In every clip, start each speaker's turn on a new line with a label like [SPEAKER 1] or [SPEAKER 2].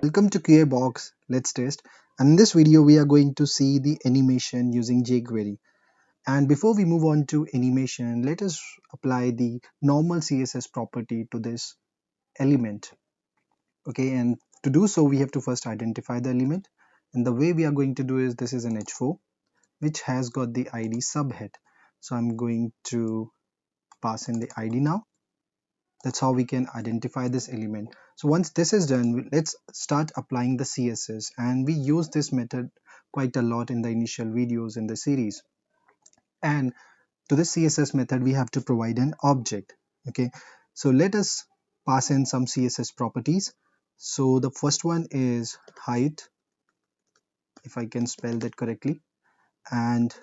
[SPEAKER 1] Welcome to QA Box. Let's test. And in this video, we are going to see the animation using jQuery. And before we move on to animation, let us apply the normal CSS property to this element. Okay, and to do so, we have to first identify the element. And the way we are going to do is this is an H4, which has got the ID subhead. So I'm going to pass in the ID now. That's how we can identify this element. So once this is done, let's start applying the CSS, and we use this method quite a lot in the initial videos in the series. And to this CSS method we have to provide an object. Okay, so let us pass in some CSS properties. So the first one is height, if I can spell that correctly, and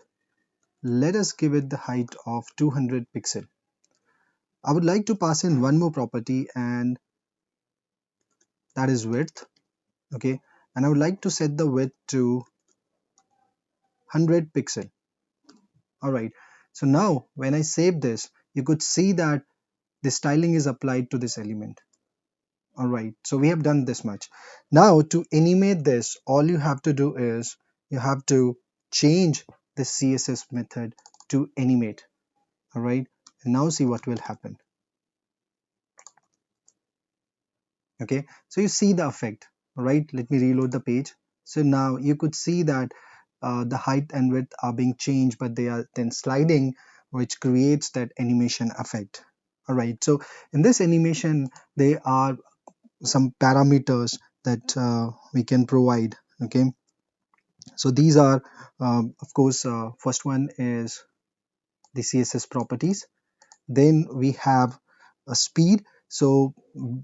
[SPEAKER 1] let us give it the height of 200 pixel. I would like to pass in one more property, and that is width. Okay, and I would like to set the width to 100 pixel. All right, so now when I save this, you could see that the styling is applied to this element. All right, so we have done this much. Now to animate this, all you have to do is you have to change the CSS method to animate. All right, and now see what will happen. Okay, so you see the effect. All right, let me reload the page. So now you could see that the height and width are being changed, but they are then sliding, which creates that animation effect. All right, so in this animation there are some parameters that we can provide. Okay, so these are of course first one is the CSS properties. Then we have a speed. So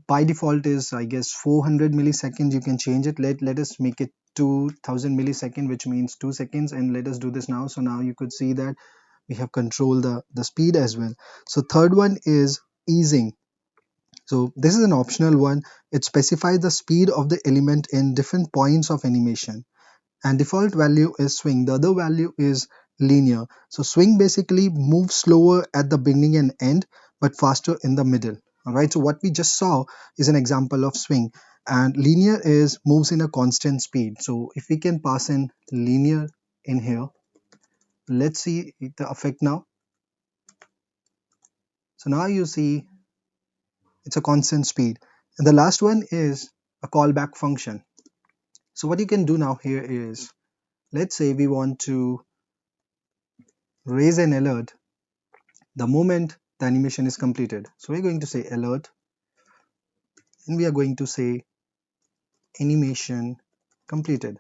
[SPEAKER 1] by default is, I guess, 400 milliseconds. You can change it. Let us make it 2000 millisecond, which means 2 seconds, and let us do this now. So now you could see that we have controlled the speed as well. So third one is easing. So this is an optional one. It specifies the speed of the element in different points of animation, and default value is swing. The other value is linear. So swing basically moves slower at the beginning and end, but faster in the middle. All right, so what we just saw is an example of swing, and linear is moves in a constant speed. So if we can pass in linear in here, let's see the effect now. So now you see it's a constant speed. And the last one is a callback function. So what you can do now here is, let's say we want to raise an alert the moment the animation is completed. So we're going to say alert, and we are going to say animation completed.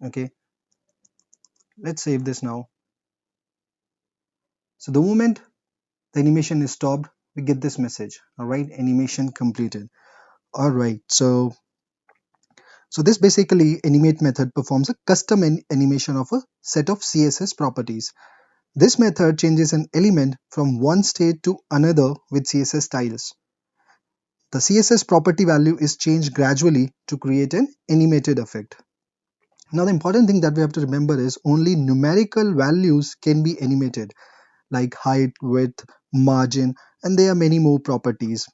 [SPEAKER 1] Okay, let's save this now. So the moment the animation is stopped, we get this message. All right, animation completed. All right, so this basically animate method performs a custom animation of a set of CSS properties. This method changes an element from one state to another with CSS styles. The CSS property value is changed gradually to create an animated effect. Now the important thing that we have to remember is only numerical values can be animated, like height, width, margin, and there are many more properties.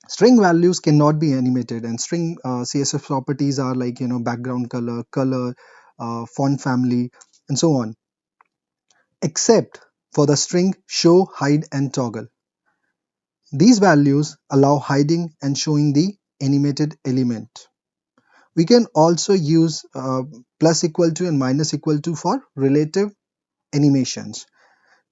[SPEAKER 1] String values cannot be animated, and string CSS properties are like, background color, font family, and so on, except for the string show, hide, and toggle. These values allow hiding and showing the animated element. We can also use plus equal to and minus equal to for relative animations.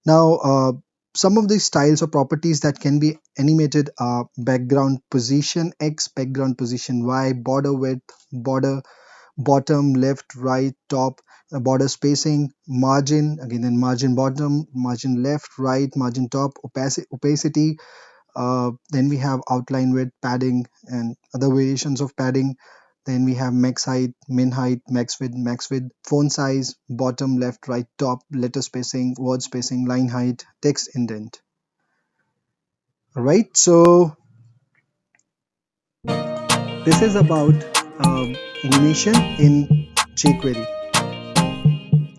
[SPEAKER 1] Now, some of these styles or properties that can be animated are background position X, background position Y, border width, border bottom, left, right, top, border spacing, margin, again then margin bottom, margin left, right, margin top, opacity. Then we have outline width, padding, and other variations of padding. Then we have max height, min height, max width, font size, bottom, left, right, top, letter spacing, word spacing, line height, text indent. All right, so this is about animation in jQuery.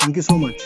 [SPEAKER 1] Thank you so much.